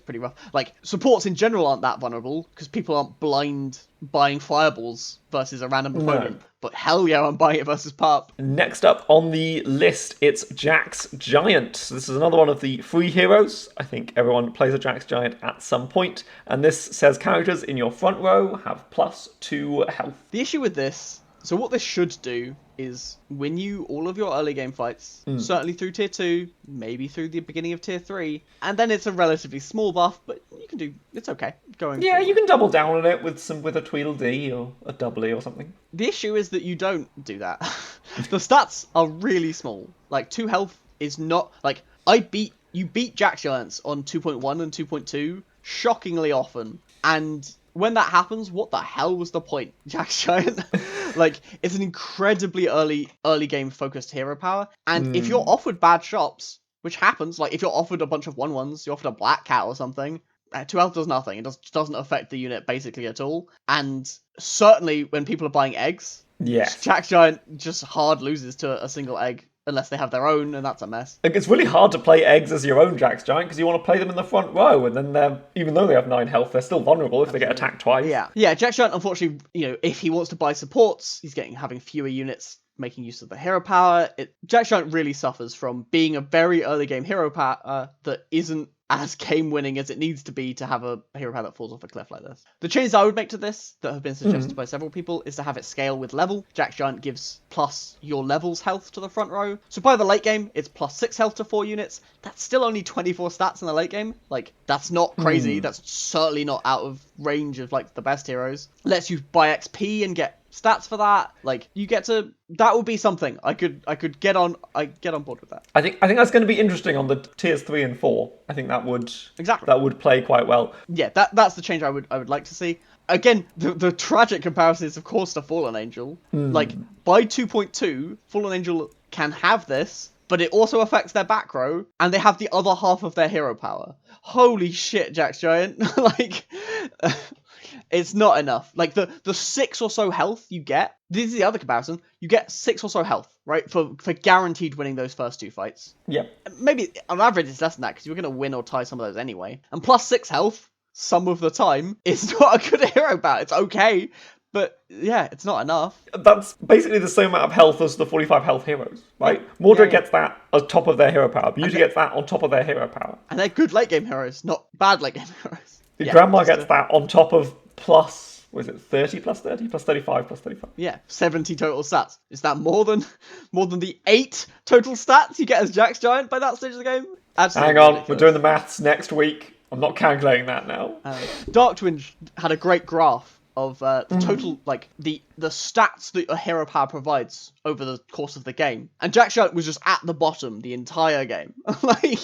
pretty rough. Supports in general aren't that vulnerable, because people aren't blind buying fireballs versus a random opponent. No. But hell yeah, I'm buying it versus Pup. Next up on the list, it's Jack's Giant. So this is another one of the free heroes. I think everyone plays a Jack's Giant at some point. And this says characters in your front row have +2 health. The issue with this... So what this should do is win you all of your early game fights, certainly through tier 2, maybe through the beginning of tier 3, and then it's a relatively small buff, but you can do. It's okay going. Yeah, forward. you can double down on it with a Tweedledee or a Doubly or something. The issue is that you don't do that. The stats are really small. Like 2 health is not like you beat Jack Giants on 2.1 and 2.2 shockingly often, and when that happens, what the hell was the point, Jack Giant? Like, it's an incredibly early game focused hero power, and if you're offered bad shops, which happens, like if you're offered a bunch of 1/1s, you're offered a Black Cat or something, 2 health does nothing. It doesn't affect the unit basically at all, and certainly when people are buying eggs, Yes. Jack Giant just hard loses to a single egg unless they have their own, and that's a mess. Like, it's really hard to play eggs as your own Jack's Giant because you want to play them in the front row, and then even though they have 9 health, they're still vulnerable if they get attacked twice. Yeah, Jack Giant, unfortunately, if he wants to buy supports, he's having fewer units making use of the hero power. Jack Giant really suffers from being a very early game hero power that isn't as game winning as it needs to be to have a hero power that falls off a cliff like this. The changes I would make to this that have been suggested by several people is to have it scale with level. Jack Giant gives plus your level's health to the front row. So by the late game, it's plus 6 health to 4 units. That's still only 24 stats in the late game. Like, that's not crazy. That's certainly not out of range of like the best heroes. Lets you buy XP and get stats for that. Like, you get to, that would be something I could get on board with that. I think that's going to be interesting on the tiers 3 and 4. I think that would play quite well. Yeah, that's the change I would like to see. Again, the tragic comparison is of course to Fallen Angel. Like, by 2.2, Fallen Angel can have this, but it also affects their back row, and they have the other half of their hero power. Holy shit, Jack Giant. Like, it's not enough. Like, the 6 or so health you get, this is the other comparison, you get 6 or so health, right, for guaranteed winning those first 2 fights. Yep. Maybe, on average, it's less than that, because you're going to win or tie some of those anyway. And plus 6 health, some of the time, is not a good hero power. It's okay, but yeah, it's not enough. That's basically the same amount of health as the 45 health heroes, right? Mordred gets that on top of their hero power. Beauty gets that on top of their hero power. And they're good late game heroes, not bad late game heroes. Grandma gets that on top of plus, was it 30 plus 30? Plus 35 plus 35. Yeah, 70 total stats. Is that more than the 8 total stats you get as Jack's Giant by that stage of the game? Absolutely Hang on, ridiculous. we're doing the maths next week. I'm not calculating that now. Darktwind had a great graph of the total, like, the stats that a hero power provides over the course of the game. And Jack Giant was just at the bottom the entire game. Like,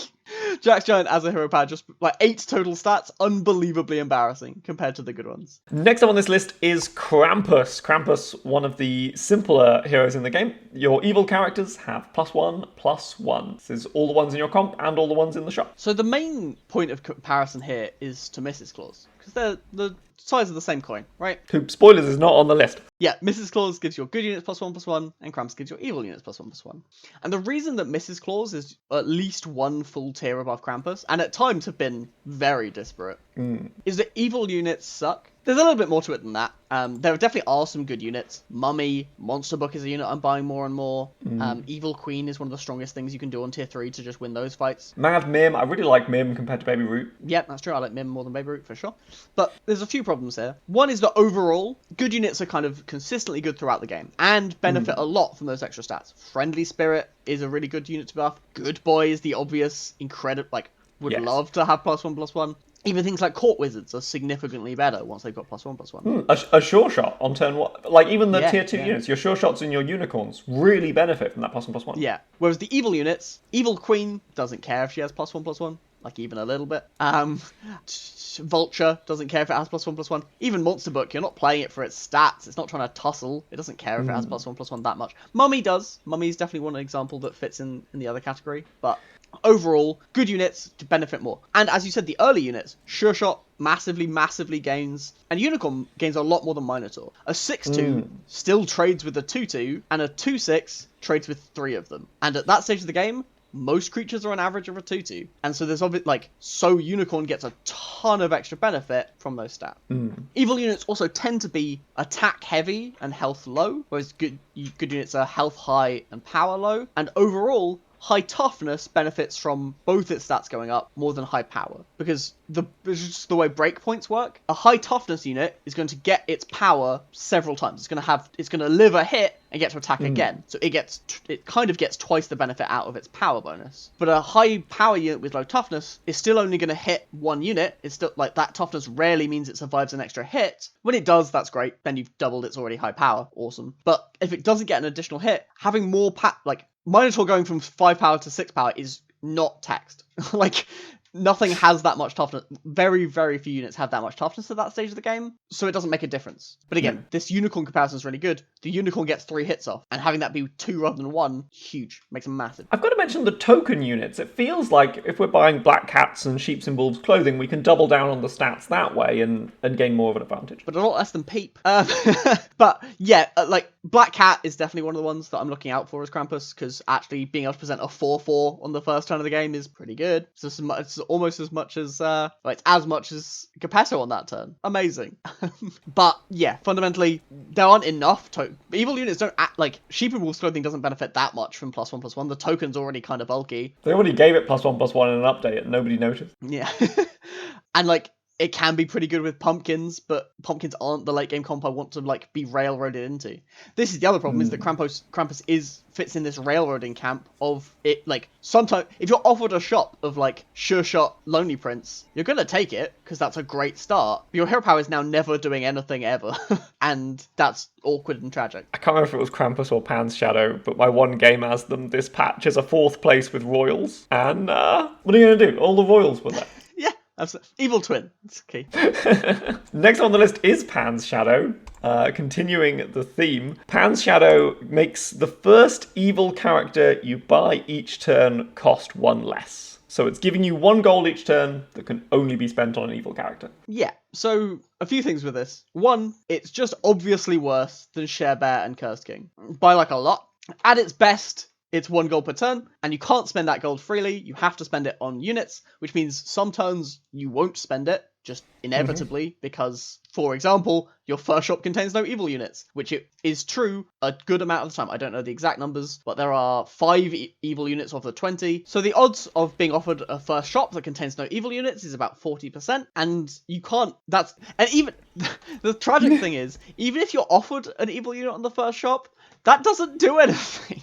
Jack Giant as a hero power, just, like, 8 total stats, unbelievably embarrassing compared to the good ones. Next up on this list is Krampus. Krampus, one of the simpler heroes in the game. Your evil characters have +1/+1. This is all the ones in your comp and all the ones in the shop. So the main point of comparison here is to Mrs. Claus, because they're the size of the same coin, right? Who, spoilers, is not on the list. Yeah, Mrs. Claus gives your good units +1/+1, and Krampus gives your evil units +1/+1. And the reason that Mrs. Claus is at least 1 full tier above Krampus, and at times have been very disparate, is that evil units suck. There's a little bit more to it than that. There definitely are some good units. Mummy, Monster Book is a unit I'm buying more and more. Evil Queen is one of the strongest things you can do on tier 3 to just win those fights. Mad Mim, I really like Mim compared to Baby Root. Yep, that's true. I like Mim more than Baby Root for sure. But there's a few problems here. One is that overall, good units are kind of consistently good throughout the game and benefit a lot from those extra stats. Friendly Spirit is a really good unit to buff. Good Boy is the obvious, incredible, like, would love to have +1/+1. Even things like Court Wizards are significantly better once they've got +1/+1. A sure shot on turn 1. Like, even the tier 2 yeah. units, your sure shots and your unicorns really benefit from that +1/+1. Yeah. Whereas the evil units, Evil Queen doesn't care if she has +1/+1. Like, even a little bit. Vulture doesn't care if it has +1/+1. Even Monster Book, you're not playing it for its stats. It's not trying to tussle. It doesn't care if it has +1/+1 that much. Mummy does. Mummy's definitely one example that fits in the other category. But overall, good units to benefit more. And as you said, the early units, Sure Shot massively gains, and Unicorn gains a lot more than Minotaur. A 6/2 still trades with a 2/2, and a 2/6 trades with 3 of them. And at that stage of the game, most creatures are on average of a 2/2. And so there's obviously, like, so Unicorn gets a ton of extra benefit from those stats. Evil units also tend to be attack heavy and health low, whereas good units are health high and power low. And overall, high toughness benefits from both its stats going up more than high power, because it's just the way breakpoints work. A high toughness unit is going to get its power several times. It's going to live a hit and get to attack again. So it kind of gets twice the benefit out of its power bonus. But a high power unit with low toughness is still only going to hit one unit. It's still like that toughness rarely means it survives an extra hit. When it does, that's great. Then you've doubled its already high power. Awesome. But if it doesn't get an additional hit, having more like Minotaur going from 5 power to 6 power is not taxed. Like, nothing has that much toughness. Very, very few units have that much toughness at that stage of the game, so it doesn't make a difference. But again, this unicorn comparison is really good. The unicorn gets 3 hits off, and having that be 2 rather than 1, huge. Makes a massive. I've got to mention the token units. It feels like if we're buying black cats and sheeps and wolves clothing, we can double down on the stats that way and gain more of an advantage. But a lot less than Peep. But yeah, like, Black Cat is definitely one of the ones that I'm looking out for as Krampus, because actually being able to present a 4/4 on the first turn of the game is pretty good. It's almost as much as, it's as much as Geppetto on that turn. Amazing. But yeah, fundamentally, there aren't enough evil units don't act like Sheep and Wolf's Clothing doesn't benefit that much from +1/+1. The token's already kind of bulky. They already gave it +1/+1 in an update and nobody noticed. Yeah. And like, it can be pretty good with pumpkins, but pumpkins aren't the late game comp I want to like be railroaded into. This is the other problem, is that Krampus fits in this railroading camp of it. Like, sometimes if you're offered a shop of like Sure Shot Lonely Prince, you're gonna take it because that's a great start. But your hero power is now never doing anything ever, and that's awkward and tragic. I can't remember if it was Krampus or Pan's Shadow, but my one game as them this patch is a 4th place with Royals, and what are you gonna do? All the Royals were there. Yeah. Evil twin. It's key. Next on the list is Pan's Shadow. Continuing the theme, Pan's Shadow makes the first evil character you buy each turn cost 1 less. So it's giving you 1 gold each turn that can only be spent on an evil character. Yeah, so a few things with this. 1, it's just obviously worse than Share Bear and Cursed King. By like a lot. At its best, it's 1 gold per turn, and you can't spend that gold freely. You have to spend it on units, which means some turns you won't spend it, just inevitably, because, for example, your first shop contains no evil units, which it is true a good amount of the time. I don't know the exact numbers, but there are 5 evil units of the 20. So the odds of being offered a first shop that contains no evil units is about 40%, and you can't, and even, the tragic thing is, even if you're offered an evil unit on the first shop, that doesn't do anything.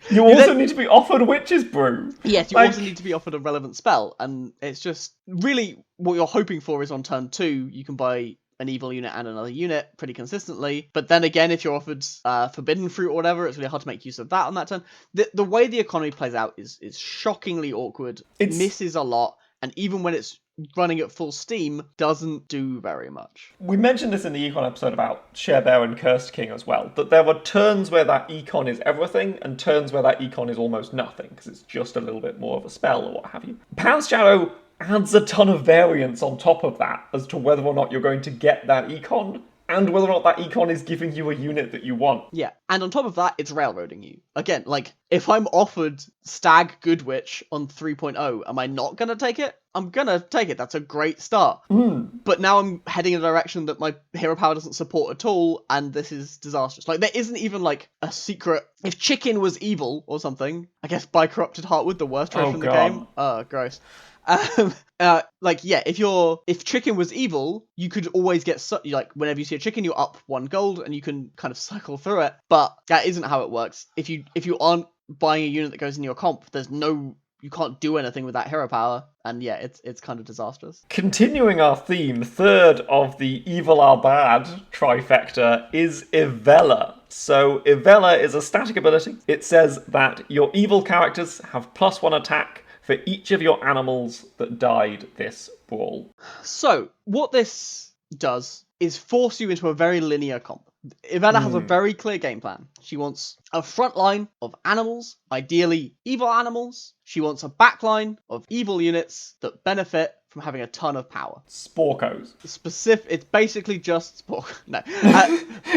You also need to be offered Witch's Brew. Yes, you also need to be offered a relevant spell, and it's just really what you're hoping for is on turn 2, you can buy an evil unit and another unit pretty consistently. But then again, if you're offered Forbidden Fruit or whatever, it's really hard to make use of that on that turn. The way the economy plays out is shockingly awkward. It misses a lot, and even when it's running at full steam, doesn't do very much. We mentioned this in the Econ episode about Share Bear and Cursed King as well, that there were turns where that Econ is everything, and turns where that Econ is almost nothing, because it's just a little bit more of a spell or what have you. Pan's Shadow adds a ton of variance on top of that, as to whether or not you're going to get that Econ, and whether or not that Econ is giving you a unit that you want. Yeah, and on top of that, it's railroading you. Again, like, if I'm offered Stag Good Witch on 3.0, am I not going to take it? I'm going to take it. That's a great start. But now I'm heading in a direction that my hero power doesn't support at all, and this is disastrous. Like, there isn't even, like, a secret... If Chicken was evil or something, I guess by Corrupted Heartwood, the worst trophy in the game. Oh, gross. If Chicken was evil, you could always get like whenever you see a chicken, you're up 1 gold and you can kind of cycle through it. But that isn't how it works. If you aren't buying a unit that goes in your comp, you can't do anything with that hero power, and yeah, it's kind of disastrous. Continuing our theme, third of the evil are bad trifecta is Ivella. So Ivella is a static ability. It says that your evil characters have +1 attack for each of your animals that died this brawl. So, what this does is force you into a very linear comp. Ivella has a very clear game plan. She wants a front line of animals, ideally evil animals. She wants a back line of evil units that benefit from having a ton of power. Sporkos. It's basically just No.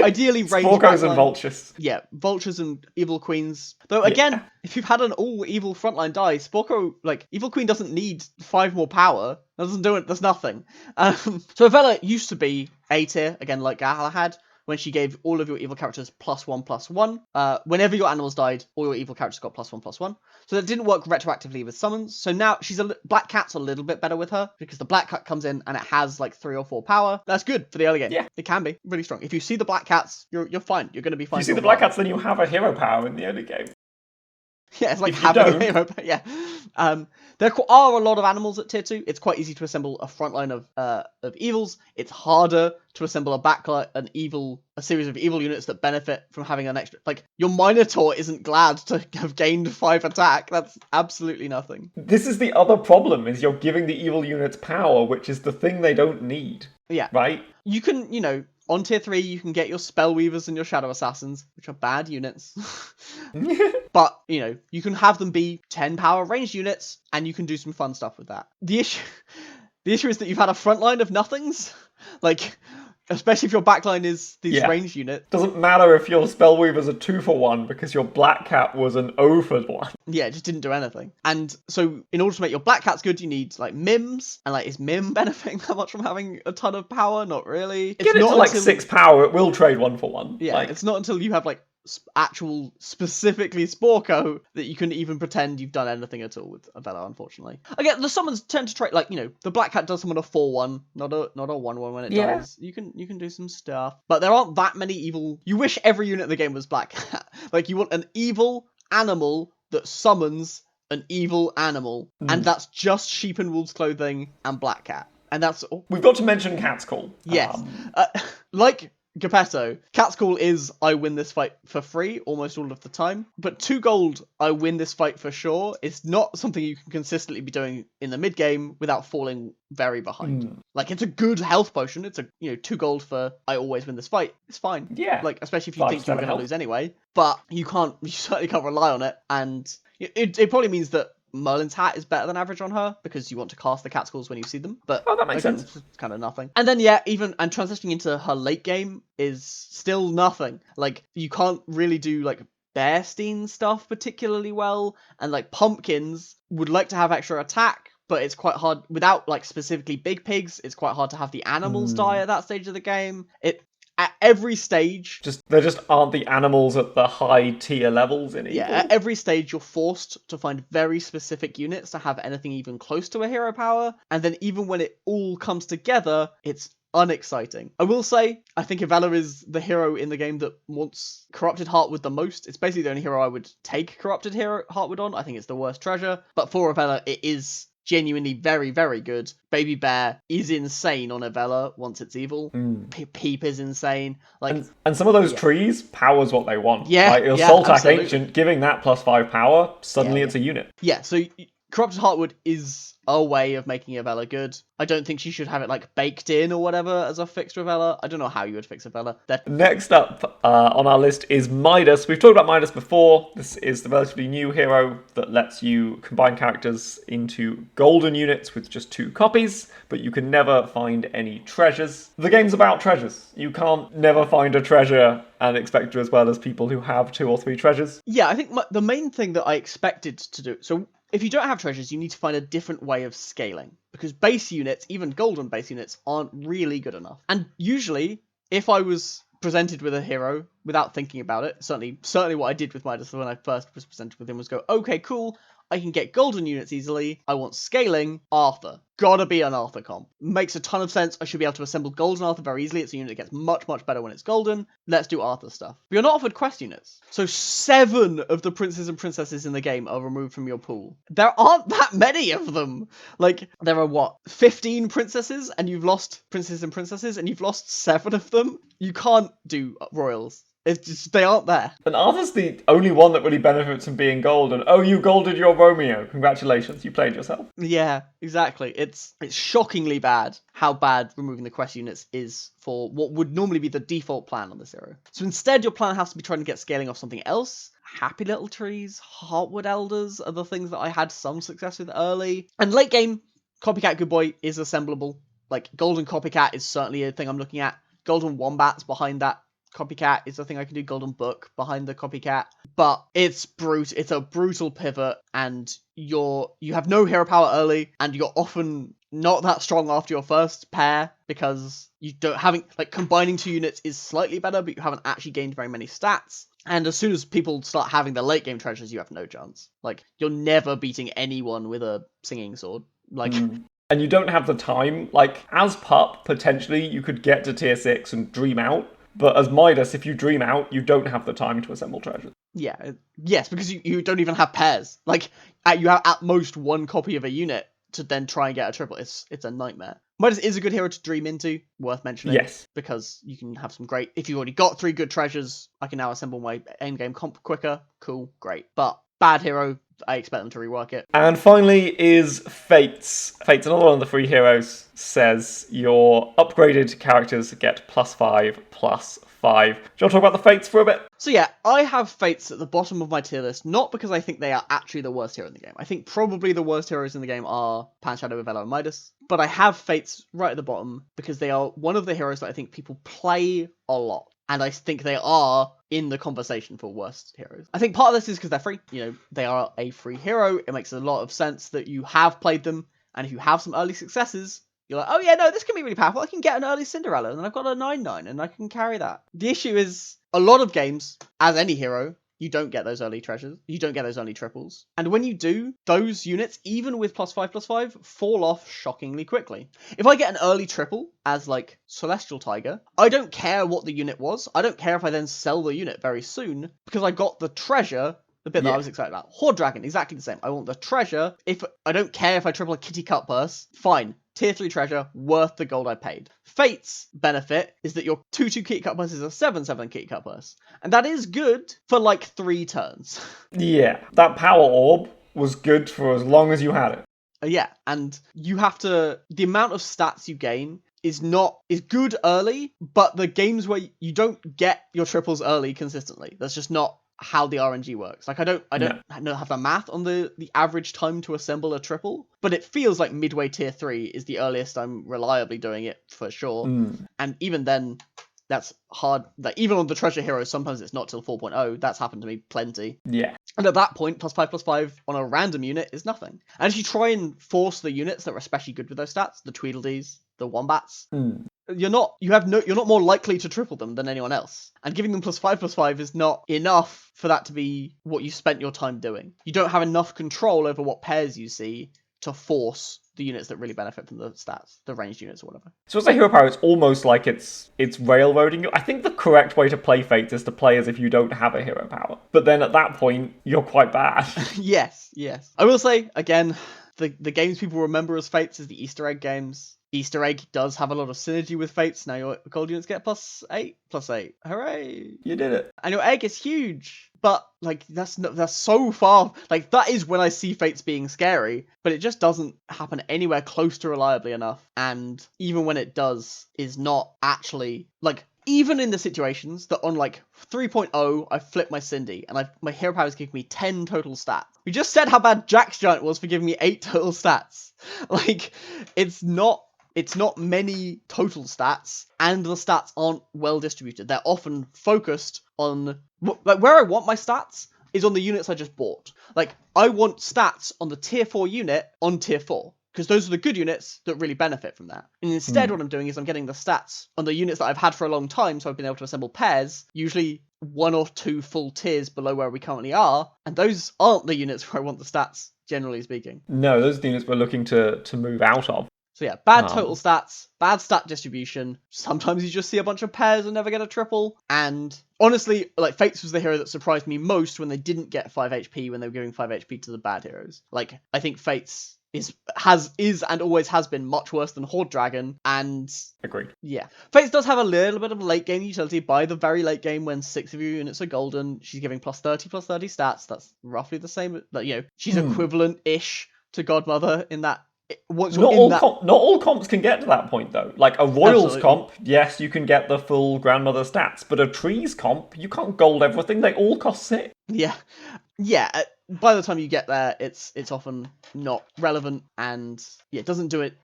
Ideally range Sporkos and vultures. Yeah, vultures and evil queens. Though again, if you've had an all evil frontline die, Sporko, like, evil queen doesn't need 5 more power. That doesn't do it. There's nothing. So Ivella used to be A tier, again, like Galahad, when she gave all of your evil characters +1/+1. Whenever your animals died, all your evil characters got +1/+1. So that didn't work retroactively with summons. So now Black Cat's a little bit better with her because the Black Cat comes in and it has like 3 or 4 power. That's good for the early game. Yeah. It can be really strong. If you see the Black Cats, you're fine. You're going to be fine. If you see the Black Cats, then you have a hero power in the early game. Yeah, it's like If you having don't- a hero. Yeah. There are a lot of animals at tier 2. It's quite easy to assemble a front line of evils. It's harder to assemble a series of evil units that benefit from having an extra. Like, your Minotaur isn't glad to have gained 5 attack. That's absolutely nothing. This is the other problem, is you're giving the evil units power, which is the thing they don't need. Yeah. Right? You can, on tier 3, you can get your Spellweavers and your Shadow Assassins, which are bad units. But, you can have them be 10 power ranged units, and you can do some fun stuff with that. The issue is that you've had a front line of nothings. Like, especially if your backline is these ranged units. Doesn't matter if your Spellweaver's a 2-for-1, because your Black Cat was an 0-for-1. Yeah, it just didn't do anything. And so, in order to make your Black Cats good, you need, Mims. And, is Mim benefiting that much from having a ton of power? Not really. Get it to, 6 power, it will trade 1-for-1. Yeah, it's not until you have, actual specifically Sporko that you can even pretend you've done anything at all with Avella, unfortunately. Again, the summons tend to trade, the Black Cat does summon a 4-1, not a 1-1 when it dies. You can do some stuff. But there aren't that many evil. You wish every unit in the game was Black Cat. You want an evil animal that summons an evil animal. And that's just Sheep and Wolves Clothing and Black Cat. And that's all. We've got to mention Cat's Call. Yes. Geppetto, Cat's Call is I win this fight for free almost all of the time, but 2 gold, I win this fight for sure. It's not something you can consistently be doing in the mid game without falling very behind. It's a good health potion. It's a 2 gold for I always win this fight. It's fine. Yeah. Especially if you think you're going to lose anyway, but you certainly can't rely on it, and it probably means that Merlin's hat is better than average on her because you want to cast the Cat's Calls when you see them. But that makes sense. It's kind of nothing. And then and transitioning into her late game is still nothing. You can't really do Bearstein stuff particularly well, and Pumpkins would like to have extra attack, but it's quite hard without specifically big pigs. It's quite hard to have the animals die at that stage of the game. At every stage... There just aren't the animals at the high tier levels in Evil. Yeah, at every stage you're forced to find very specific units to have anything even close to a hero power, and then even when it all comes together, it's unexciting. I will say, I think Avella is the hero in the game that wants Corrupted Heartwood the most. It's basically the only hero I would take Corrupted Heartwood on. I think it's the worst treasure, but for Avella, it is genuinely very, very good. Baby Bear is insane on Avella once it's evil. Peep is insane. And some of those trees, power's what they want. Yeah, Assault Ancient, giving that +5 power, suddenly it's a unit. Yeah, so Corrupted Heartwood is a way of making Avella good. I don't think she should have it baked in or whatever as a fixed Avella. I don't know how you would fix Avella. Next up on our list is Midas. We've talked about Midas before. This is the relatively new hero that lets you combine characters into golden units with just 2 copies, but you can never find any treasures. The game's about treasures. You can't never find a treasure and expect to do as well as people who have 2 or 3 treasures. Yeah, I think the main thing that I expected to do... So if you don't have treasures, you need to find a different way of scaling, because base units, even golden base units, aren't really good enough. And usually, if I was presented with a hero without thinking about it, certainly what I did with Midas when I first was presented with him was go, okay, cool, I can get golden units easily. I want scaling. Arthur. Gotta be an Arthur comp. Makes a ton of sense. I should be able to assemble golden Arthur very easily. It's a unit that gets much, much better when it's golden. Let's do Arthur stuff. But you're not offered quest units. So 7 of the princes and princesses in the game are removed from your pool. There aren't that many of them. There are 15 princesses, and you've lost princes and princesses, and you've lost 7 of them. You can't do royals. It's just, they aren't there. And Arthur's the only one that really benefits from being golden. Oh, you golded your Romeo. Congratulations, you played yourself. Yeah, exactly. It's shockingly bad how bad removing the quest units is for what would normally be the default plan on this hero. So instead, your plan has to be trying to get scaling off something else. Happy Little Trees, Heartwood Elders are the things that I had some success with early. And late game, Copycat Good Boy is assemblable. Golden Copycat is certainly a thing I'm looking at. Golden Wombats behind that Copycat is the thing I can do. Golden Book behind the Copycat, but it's a brutal pivot, and you have no hero power early, and you're often not that strong after your first pair because you don't having like combining 2 units is slightly better, but you haven't actually gained very many stats. And as soon as people start having the late game treasures, you have no chance. Like, you're never beating anyone with a singing sword. Like, And you don't have the time. Like, as Pup, potentially you could get to tier 6 and dream out. But as Midas, if you dream out, you don't have the time to assemble treasures. yeah, yes, because you don't even have pairs. Like, you have at most 1 copy of a unit to then try and get a triple. It's a nightmare. Midas is a good hero to dream into, worth mentioning. Yes. Because you can have some great... If you've already got 3 good treasures, I can now assemble my endgame comp quicker. Cool, great. But bad hero, I expect them to rework it. And finally is Fates. Fates, another one of the free heroes, says your upgraded characters get +5/+5. Do you want to talk about the Fates for a bit? So yeah, I have Fates at the bottom of my tier list, not because I think they are actually the worst hero in the game. I think probably the worst heroes in the game are Pan, Shadow, Velo, and Midas. But I have Fates right at the bottom because they are one of the heroes that I think people play a lot. And I think they are in the conversation for worst heroes. I think part of this is because they're free. You know, they are a free hero. It makes a lot of sense that you have played them. And if you have some early successes, you're like, oh yeah, no, this can be really powerful. I can get an early Cinderella, and then I've got a 9/9, and I can carry that. The issue is, a lot of games, as any hero, you don't get those early treasures. You don't get those early triples. And when you do, those units, even with +5/+5, fall off shockingly quickly. If I get an early triple as, like, Celestial Tiger, I don't care what the unit was. I don't care if I then sell the unit very soon, because I got the treasure, the bit that I was excited about. Horde Dragon, exactly the same. I want the treasure. If I don't care if I triple a Kitty Cut Purse, fine. Tier 3 treasure, worth the gold I paid. Fate's benefit is that your 2/2 Kitty Cut Purse is a 7/7 Kitty Cut Purse. And that is good for like 3 turns. Yeah, that power orb was good for as long as you had it. Yeah, and you have to... The amount of stats you gain is good early, but the games where you don't get your triples early consistently, that's just not how the RNG works. Like, I don't have the math on the average time to assemble a triple, but it feels like midway tier 3 is the earliest I'm reliably doing it for sure. And even then, that's hard. Like, even on the treasure heroes, sometimes it's not till 4.0. That's happened to me plenty. Yeah. And at that point, +5/+5 on a random unit is nothing. And if you try and force the units that are especially good with those stats, the Tweedledees, the Wombats, you're not more likely to triple them than anyone else. And giving them +5/+5 is not enough for that to be what you spent your time doing. You don't have enough control over what pairs you see to force the units that really benefit from the stats, the ranged units or whatever. So as a hero power, it's almost like it's railroading you. I think the correct way to play Fates is to play as if you don't have a hero power. But then at that point, you're quite bad. Yes. I will say, again, the games people remember as Fates is the Easter egg games. Easter egg does have a lot of synergy with Fates. Now your gold units get +8/+8. Hooray! You did it. And your egg is huge. But, like, that's so far... Like, that is when I see Fates being scary, but it just doesn't happen anywhere close to reliably enough. And even when it does, is not actually... Like, even in the situations that on, like, 3.0, I flip my Cindy, and my hero powers give me 10 total stats. We just said how bad Jack's Giant was for giving me 8 total stats. Like, it's not many total stats, and the stats aren't well distributed. They're often focused on... Like, where I want my stats is on the units I just bought. Like, I want stats on the tier 4 unit on tier 4, because those are the good units that really benefit from that. And instead, what I'm doing is I'm getting the stats on the units that I've had for a long time, so I've been able to assemble pairs, usually 1 or 2 full tiers below where we currently are, and those aren't the units where I want the stats, generally speaking. No, those are the units we're looking to move out of. So yeah, bad total stats, bad stat distribution. Sometimes you just see a bunch of pairs and never get a triple. And honestly, like, Fates was the hero that surprised me most when they didn't get 5 HP when they were giving 5 HP to the bad heroes. Like, I think Fates is and always has been much worse than Horde Dragon, and... Agreed. Yeah. Fates does have a little bit of late game utility. By the very late game, when 6 of your units are golden, she's giving +30/+30 stats. That's roughly the same. Like, you know, she's equivalent-ish to Godmother in that... Not all comps can get to that point, though. Like, a Royals comp, yes, you can get the full Grandmother stats, but a Trees comp, you can't gold everything. They all cost 6. Yeah. By the time you get there, it's often not relevant, and yeah, it doesn't do it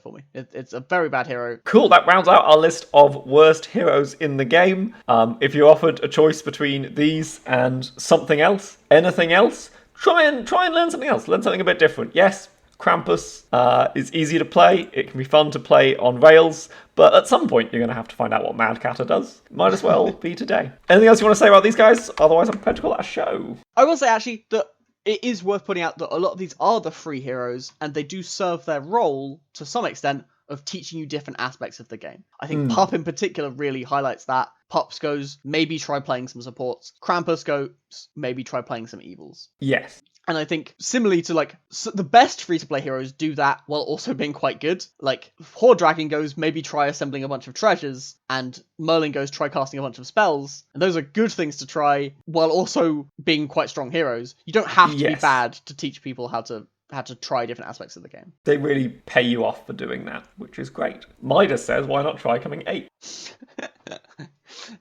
for me. It's a very bad hero. Cool, that rounds out our list of worst heroes in the game. If you're offered a choice between these and something else, anything else, try and learn something else. Learn something a bit different. Yes, Krampus is easy to play. It can be fun to play on rails. But at some point, you're going to have to find out what Mad Catter does. Might as well be today. Anything else you want to say about these guys? Otherwise, I'm prepared to call that a show. I will say, actually, that it is worth pointing out that a lot of these are the free heroes, and they do serve their role, to some extent, of teaching you different aspects of the game. I think Pup in particular really highlights that. Pups goes, maybe try playing some supports. Krampus goes, maybe try playing some evils. Yes. And I think, similarly to, the best free-to-play heroes do that while also being quite good. Horde Dragon goes, maybe try assembling a bunch of treasures, and Merlin goes, try casting a bunch of spells. And those are good things to try while also being quite strong heroes. You don't have to be bad to teach people how to try different aspects of the game. They really pay you off for doing that, which is great. Midas says, why not try coming 8?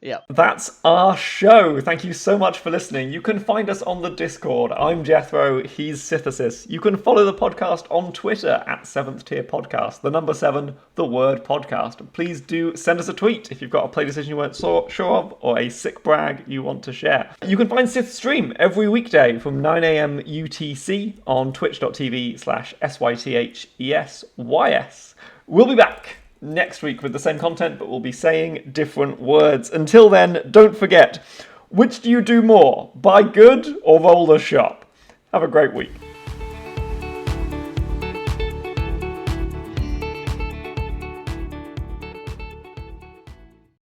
Yeah. That's our show. Thank you so much for listening. You can find us on the Discord. I'm Jethro. He's Sythesys. You can follow the podcast on Twitter at 7th Tier Podcast. The number 7, the word podcast. Please do send us a tweet if you've got a play decision you weren't sure of or a sick brag you want to share. You can find Syth stream every weekday from 9 a.m. UTC on twitch.tv/SYTHESYS. We'll be back next week with the same content, but we'll be saying different words. Until then, don't forget, which do you do more? Buy good or roll the shop? Have a great week.